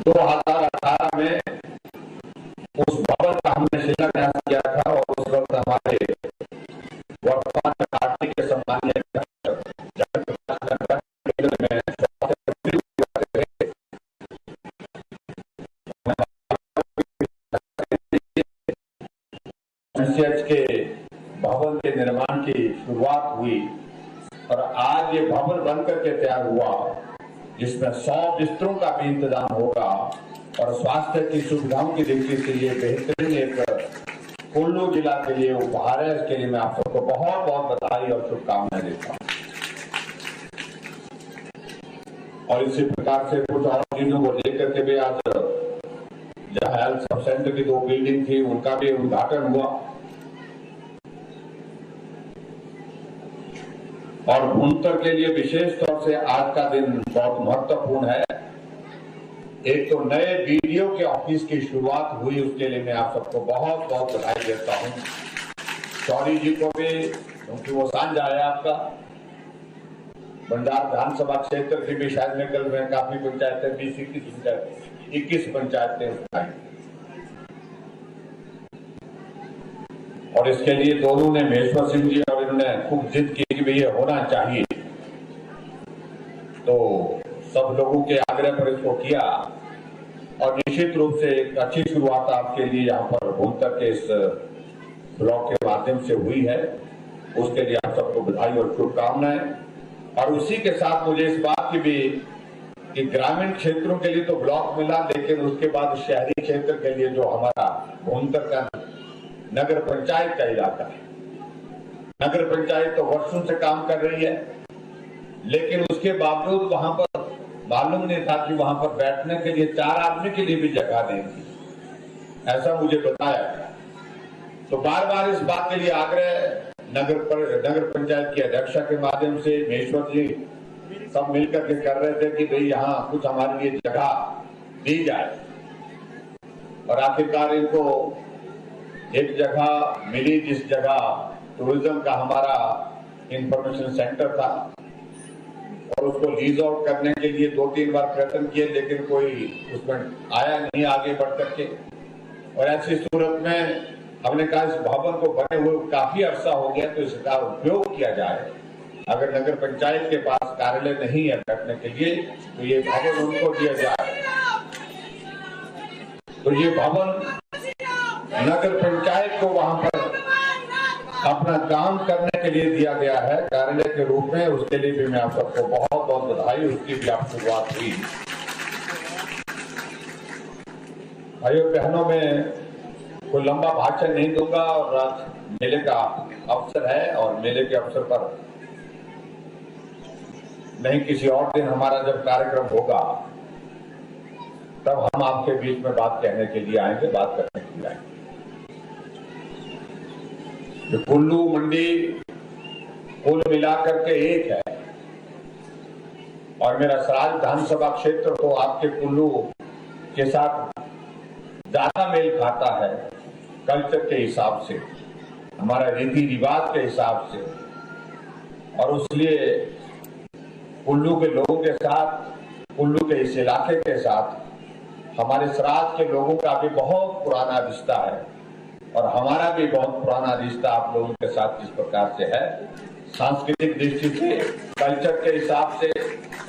2018 में उस भवन का हमने शिलान्यास किया था और उस वक्त हमारे वर्तमान पार्टी के सम्मान्य के भवन के निर्माण की शुरुआत हुई और आज ये भवन बनकर के तैयार हुआ, जिसमें 100 बिस्तरों का भी इंतजाम होगा और स्वास्थ्य की सुविधाओं की दृष्टि से ये बेहतरीन एक कुल्लू जिला के लिए उपहार है। इसके लिए मैं आप सबको बहुत बहुत बधाई और शुभकामनाएं देता हूं। और इसी प्रकार से कुछ और चीजों को लेकर के भी आज जहां हेल्थ सब सेंटर की 2 बिल्डिंग थी उनका भी उद्घाटन हुआ और भुंतर के लिए विशेष तौर से आज का दिन बहुत महत्वपूर्ण है। एक तो नए बीडीओ के ऑफिस की शुरुआत हुई, उसके लिए मैं आप सबको बहुत बहुत बधाई देता हूं। चौरी जी को भी, क्योंकि वो सांझ आया आपका बंजार विधानसभा क्षेत्र की भी शायद निकल रहे हैं, काफी पंचायतें 21 पंचायतें उठाई और इसके लिए दोनों ने महेश्वर सिंह जी और इन्होंने खूब जिद की कि ये होना चाहिए, तो सब लोगों के आग्रह पर इसको किया और निश्चित रूप से एक अच्छी शुरुआत आपके लिए यहाँ पर भुंतर के इस ब्लॉक के माध्यम से हुई है। उसके लिए आप सबको बधाई और शुभकामनाएं। और उसी के साथ मुझे इस बात की भी कि ग्रामीण क्षेत्रों के लिए तो ब्लॉक मिला, लेकिन उसके बाद शहरी क्षेत्र के लिए जो हमारा भुंतर का नगर पंचायत का इलाका है, नगर पंचायत तो वर्षों से काम कर रही है, लेकिन उसके बावजूद वहां पर मालूम नहीं था कि वहां पर बैठने के लिए 4 आदमी के लिए भी जगह देंगी, ऐसा मुझे बताया। तो बार बार इस बात के लिए आग्रह नगर पंचायत की अध्यक्षा के माध्यम से महेश्वर जी सब मिलकर के कर रहे थे कि भाई यहाँ कुछ हमारे लिए जगह दी जाए और आखिरकार इनको एक जगह मिली, जिस जगह टूरिज्म का हमारा इंफॉर्मेशन सेंटर था और उसको लीज आउट करने के लिए 2-3 बार प्रयत्न किए, लेकिन कोई उसमें आया नहीं आगे बढ़ करके। और ऐसी सूरत में हमने कहा इस भवन को बने हुए काफी अरसा हो गया, तो इसका उपयोग किया जाए। अगर नगर पंचायत के पास कार्यालय नहीं है बैठने के लिए तो ये भवन उनको दिया जाए। तो ये भवन नगर पंचायत को वहां पर अपना काम करने के लिए दिया गया है कार्यालय के रूप में। उसके लिए भी मैं आप सबको बहुत बहुत बधाई, उसकी भी आप शुरुआत हुई। भाइयों बहनों, में कोई लंबा भाषण नहीं दूंगा और आज मेले का अवसर है और मेले के अवसर पर नहीं किसी और दिन हमारा जब कार्यक्रम होगा तब हम आपके बीच में बात कहने के लिए आएंगे, बात करने के लिए आएंगे। कुल्लू मंडी कुल मिलाकर के एक है और मेरा सराज विधानसभा क्षेत्र तो आपके कुल्लू के साथ ज्यादा मेल खाता है, कल्चर के हिसाब से, हमारा रीति रिवाज के हिसाब से। और इसलिए कुल्लू के लोगों के साथ, कुल्लू के इस इलाके के साथ हमारे सराज के लोगों का भी बहुत पुराना रिश्ता है और हमारा भी बहुत पुराना रिश्ता आप लोगों के साथ जिस प्रकार से है, सांस्कृतिक दृष्टि से, कल्चर के हिसाब से,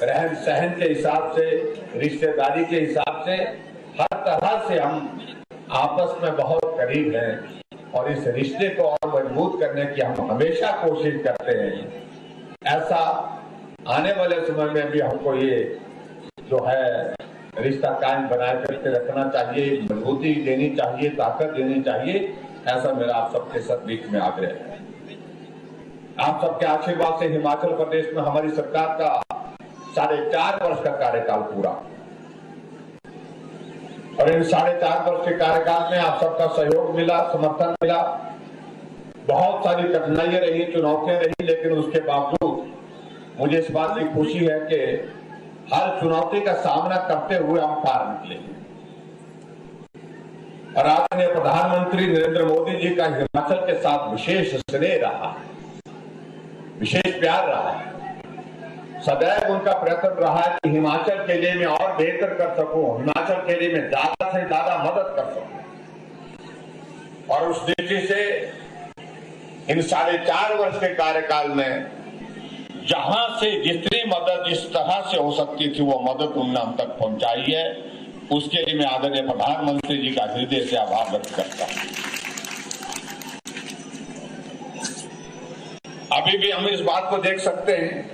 रहन सहन के हिसाब से, रिश्तेदारी के हिसाब से, हर तरह से हम आपस में बहुत करीब हैं और इस रिश्ते को और मजबूत करने की हम हमेशा कोशिश करते हैं। ऐसा आने वाले समय में भी हमको ये जो है रिश्ता कायम बनाए करके रखना चाहिए, मजबूती देनी चाहिए, ताकत देनी चाहिए। ऐसा मेरा आप सबके साथ बीच में आग्रह है। आप सबके आशीर्वाद से हिमाचल प्रदेश में हमारी सरकार का 4.5 वर्ष का कार्यकाल पूरा और इन 4.5 वर्ष के कार्यकाल में आप सबका सहयोग मिला, समर्थन मिला। बहुत सारी कठिनाइयां रही, चुनौतियां रही, लेकिन उसके बावजूद मुझे इस बात की खुशी है कि हर चुनौती का सामना करते हुए हम पार निकले और आदरणीय प्रधानमंत्री नरेंद्र मोदी जी का हिमाचल के साथ विशेष स्नेह रहा है, विशेष प्यार रहा है। सदैव उनका प्रयत्न रहा है कि हिमाचल के लिए मैं और बेहतर कर सकूं, हिमाचल के लिए मैं ज्यादा से ज्यादा मदद कर सकूं। और उस दृष्टि से इन 4.5 वर्ष के कार्यकाल में जहां से जितनी मदद जिस तरह से हो सकती थी वो मदद उन्होंने हम तक पहुंचाई है, उसके लिए मैं आदरणीय प्रधानमंत्री जी का हृदय से आभार व्यक्त करता हूं। अभी भी हम इस बात को देख सकते हैं,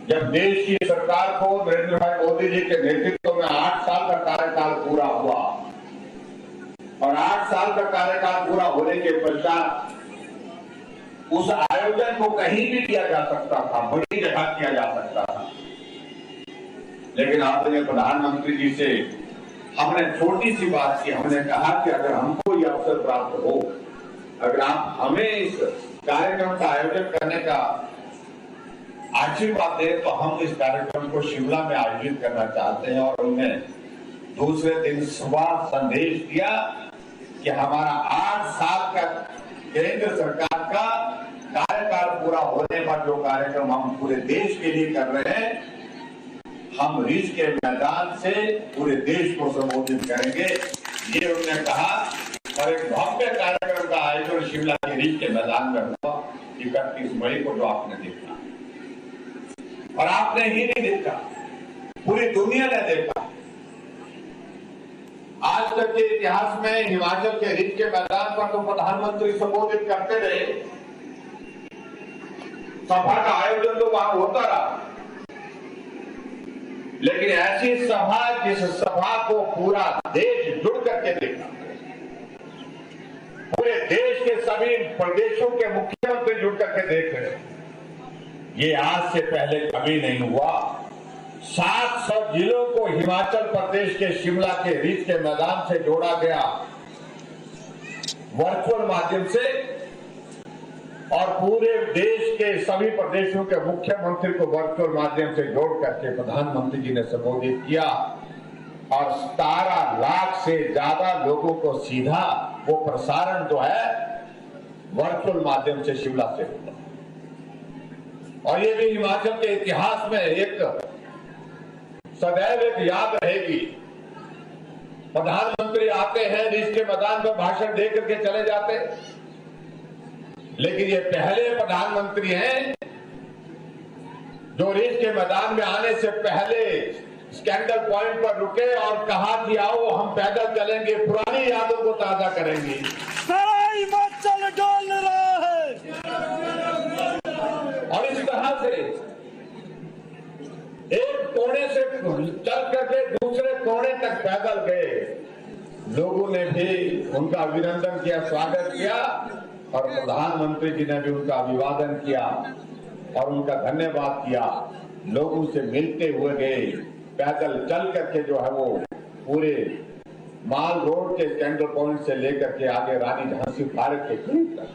जब देश की सरकार को नरेंद्र भाई मोदी जी के नेतृत्व में 8 साल का कार्यकाल पूरा हुआ और 8 साल का कार्यकाल पूरा होने के पश्चात उस आयोजन को कहीं भी किया जा सकता था, बड़ी जगह किया जा सकता था, लेकिन आदरणीय प्रधानमंत्री जी से हमने छोटी सी बात की। हमने कहा कि अगर हमको यह अवसर प्राप्त हो, अगर आप हमें इस कार्यक्रम का आयोजन करने का आशीर्वाद दें तो हम इस कार्यक्रम को शिमला में आयोजित करना चाहते हैं। और उन्होंने दूसरे दिन सुबह संदेश दिया कि हमारा 8 साल का केंद्र सरकार का कार्यकाल पूरा होने पर जो कार्यक्रम हम पूरे देश के लिए कर रहे हैं, हम रिज के मैदान से पूरे देश को संबोधित करेंगे, ये उन्होंने कहा। और एक भव्य कार्यक्रम का आयोजन शिमला के रिज के मैदान में हुआ 31 मई को, जो आपने देखा। और आपने ही नहीं देखा, पूरी दुनिया ने देखा। आज तक के इतिहास में हिमाचल के रिज के मैदान पर तो प्रधानमंत्री संबोधित करते रहे, सभा का आयोजन तो वहां होता रहा, लेकिन ऐसी सभा जिस सभा को पूरा देश जुड़ करके देखा, पूरे देश के सभी प्रदेशों के मुख्यमंत्री जुड़ करके देख रहे, ये आज से पहले कभी नहीं हुआ। 700 जिलों को हिमाचल प्रदेश के शिमला के रिज के मैदान से जोड़ा गया वर्चुअल माध्यम से, और पूरे देश के सभी प्रदेशों के मुख्यमंत्री को वर्चुअल माध्यम से जोड़ करके प्रधानमंत्री जी ने संबोधित किया। और 17 लाख से ज्यादा लोगों को सीधा वो प्रसारण जो है वर्चुअल माध्यम से शिमला से हुआ। और ये भी हिमाचल के इतिहास में एक सदैव एक याद रहेगी। प्रधानमंत्री आते हैं, रिज के मैदान पर भाषण दे करके चले जाते, लेकिन ये पहले प्रधानमंत्री हैं जो रिज के मैदान में आने से पहले स्कैंडल पॉइंट पर रुके और कहा कि आओ हम पैदल चलेंगे, पुरानी यादों को ताजा करेंगे। हिमाचल डोल रहा है। और इस तरह से एक कोने से चल करके दूसरे कोने तक पैदल गए। लोगों ने भी उनका अभिनंदन किया, स्वागत किया, और प्रधानमंत्री जी ने भी उनका अभिवादन किया और उनका धन्यवाद किया। लोगों से मिलते हुए गए, पैदल चल करके जो है वो पूरे माल रोड के स्कैंडल पॉइंट से लेकर के आगे रानी झांसी पार्क के करीब तक।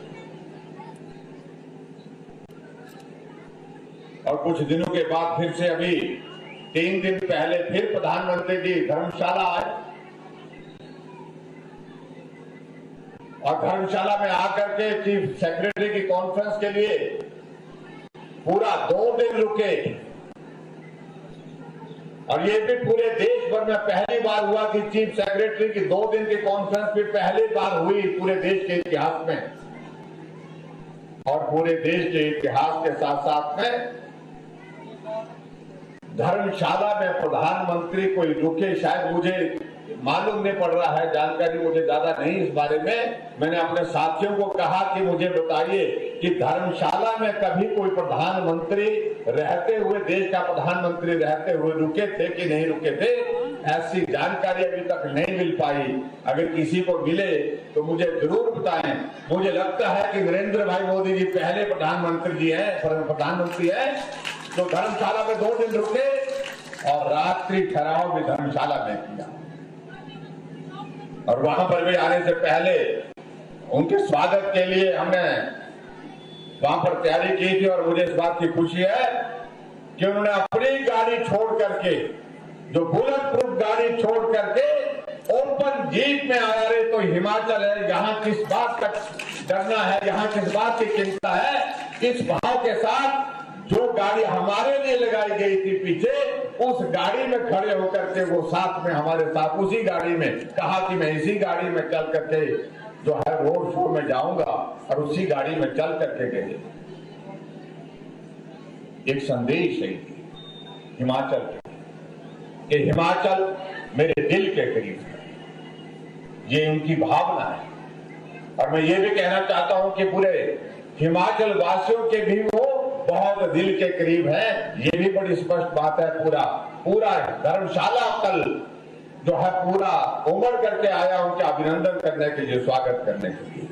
और कुछ दिनों के बाद फिर से अभी 3 दिन पहले फिर प्रधानमंत्री जी धर्मशाला आए, और धर्मशाला में आकर के चीफ सेक्रेटरी की कॉन्फ्रेंस के लिए पूरा 2 दिन रुके। और ये भी पूरे देश भर में पहली बार हुआ कि चीफ सेक्रेटरी की 2 दिन की कॉन्फ्रेंस भी पहली बार हुई पूरे देश के इतिहास में। और पूरे देश के इतिहास के साथ साथ में धर्मशाला में प्रधानमंत्री कोई रुके, शायद मुझे मालूम नहीं पड़ रहा है, जानकारी मुझे ज्यादा नहीं इस बारे में। मैंने अपने साथियों को कहा कि मुझे बताइए कि धर्मशाला में कभी कोई प्रधानमंत्री रहते हुए, देश का प्रधानमंत्री रहते हुए रुके थे कि नहीं रुके थे। ऐसी जानकारी अभी तक नहीं मिल पाई। अगर किसी को मिले तो मुझे जरूर बताएं। मुझे लगता है कि नरेंद्र भाई मोदी जी पहले प्रधानमंत्री है तो धर्मशाला में 2 दिन रुके और रात्रि ठहराव भी धर्मशाला में किया। और वहां पर भी आने से पहले उनके स्वागत के लिए हमने वहां पर तैयारी की थी। और मुझे इस बात की खुशी है कि उन्होंने अपनी गाड़ी छोड़ करके जो बुलेट प्रूफ गाड़ी छोड़ करके ओपन जीप में आया रे, तो हिमाचल है, यहाँ किस बात का डरना है, यहाँ किस बात की चिंता है। इस भाव के साथ जो गाड़ी हमारे लिए लगाई गई थी पीछे, उस गाड़ी में खड़े होकर के वो साथ में हमारे साथ उसी गाड़ी में कहा कि मैं इसी गाड़ी में चल करके जो है रोड शो में जाऊंगा, और उसी गाड़ी में चल करके गए। एक संदेश है हिमाचल के, ये हिमाचल मेरे दिल के करीब है, ये उनकी भावना है। और मैं ये भी कहना चाहता हूं कि पूरे हिमाचल वासियों के भी वो बहुत दिल के करीब है। ये भी बड़ी स्पष्ट बात है। पूरा धर्मशाला कल जो है पूरा उमड़ करके आया उनके अभिनंदन करने के लिए, स्वागत करने के लिए।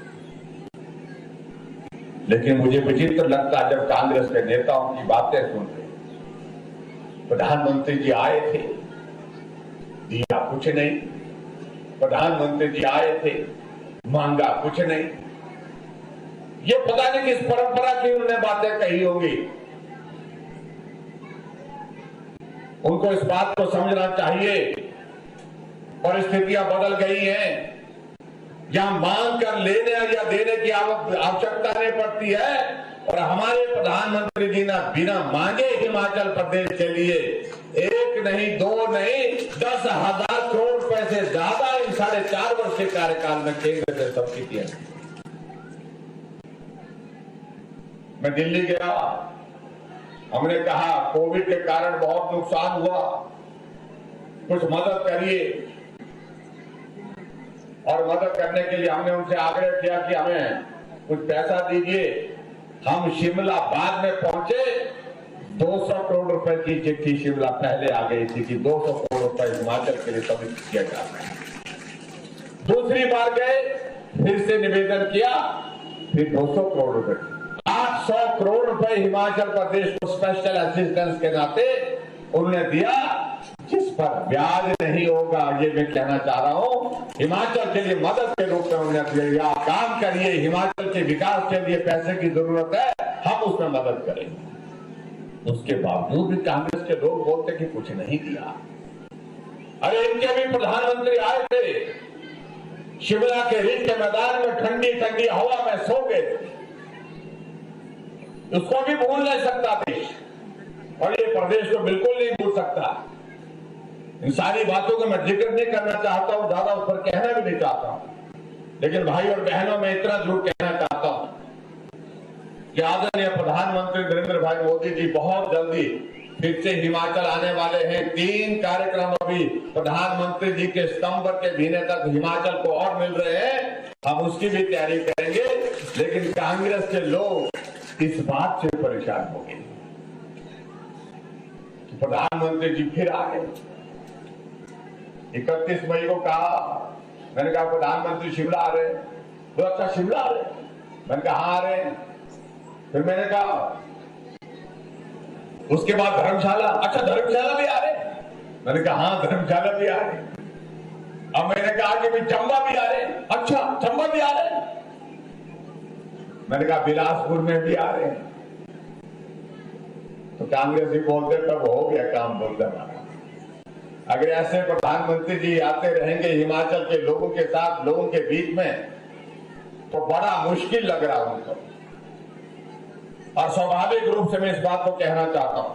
लेकिन मुझे विचित्र लगता है जब कांग्रेस के नेताओं की बातें सुनते। प्रधानमंत्री जी आए थे, दिया कुछ नहीं। प्रधानमंत्री जी आए थे, मांगा कुछ नहीं। ये पता नहीं किस परंपरा की उन्होंने बातें कही होंगी। उनको इस बात को समझना चाहिए, परिस्थितियां बदल गई हैं। यहां मांग कर लेने या देने की आवश्यकता नहीं पड़ती है। और हमारे प्रधानमंत्री जी ने बिना मांगे हिमाचल प्रदेश के लिए एक नहीं, दो नहीं, 10,000 करोड़ रुपए से ज्यादा इन 4.5 वर्ष के कार्यकाल में केंद्र से सबकी किया। मैं दिल्ली गया, हमने कहा कोविड के कारण बहुत नुकसान हुआ, कुछ मदद करिए। और मदद करने के लिए हमने उनसे आग्रह किया कि हमें कुछ पैसा दीजिए। हम शिमला बाद में पहुंचे, 200 करोड़ रुपए की चिट्ठी शिमला पहले आ गई थी कि 200 करोड़ रुपए हिमाचल के लिए सबमिट किया जा रहा है। दूसरी बार गए, फिर से निवेदन किया, फिर 200 करोड़ रुपए, 800 करोड़ रुपए हिमाचल प्रदेश को स्पेशल असिस्टेंस के नाते उन्होंने दिया, जिस पर ब्याज नहीं होगा। ये मैं कहना चाह रहा हूं, हिमाचल के लिए मदद के रूप में उन्होंने दिया। काम करिए, हिमाचल के विकास के लिए पैसे की जरूरत है, हम उसमें मदद करेंगे। उसके बावजूद भी कांग्रेस के लोग बोलते कि कुछ नहीं दिया। अरे इनके भी प्रधानमंत्री आए थे, शिमला के रिज के मैदान में ठंडी ठंडी हवा में सो गए थे। उसको भी भूल नहीं सकता देश, और ये प्रदेश को बिल्कुल नहीं भूल सकता। इन सारी बातों को मैं जिक्र नहीं करना चाहता हूं, ज्यादा उस पर कहना भी नहीं चाहता हूं। लेकिन भाई और बहनों, मैं इतना जरूर कहना चाहता हूं कि आदरणीय प्रधानमंत्री नरेंद्र भाई मोदी जी बहुत जल्दी फिर से हिमाचल आने वाले हैं। 3 कार्यक्रम अभी प्रधानमंत्री जी के सितंबर के महीने तक हिमाचल को और मिल रहे हैं, हम उसकी भी तैयारी करेंगे। लेकिन कांग्रेस के लोग इस बात से परेशान हो गए कि प्रधानमंत्री जी फिर आ गए। 31 मई को कहा, मैंने कहा प्रधानमंत्री शिमला आ रहे। तो अच्छा शिमला आ रहे? मैंने कहा हाँ आ रहे। फिर मैंने कहा उसके बाद धर्मशाला, अच्छा धर्मशाला भी आ रहे? मैंने कहा हाँ धर्मशाला भी आ रहे। अब मैंने कहा कि भाई चंबा भी आ रहे, अच्छा चंबा भी आ रहे। मैंने कहा बिलासपुर में भी आ रहे। तो कांग्रेस भी बोलते तब हो गया काम, बोलते हमारा। अगर ऐसे प्रधानमंत्री जी आते रहेंगे हिमाचल के लोगों के साथ, लोगों के बीच में, तो बड़ा मुश्किल लग रहा है उनको। और स्वाभाविक रूप से मैं इस बात को कहना चाहता हूं,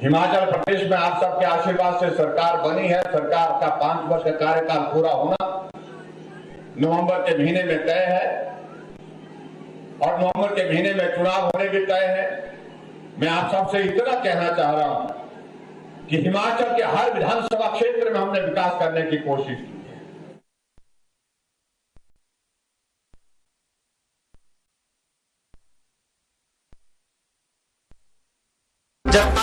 हिमाचल प्रदेश में आप सबके आशीर्वाद से सरकार बनी है। सरकार का 5 वर्ष का कार्यकाल पूरा होना नवंबर के महीने में तय है, और नवंबर के महीने में चुनाव होने भी तय है। मैं आप सबसे इतना कहना चाह रहा हूं कि हिमाचल के हर विधानसभा क्षेत्र में हमने विकास करने की कोशिश की। जब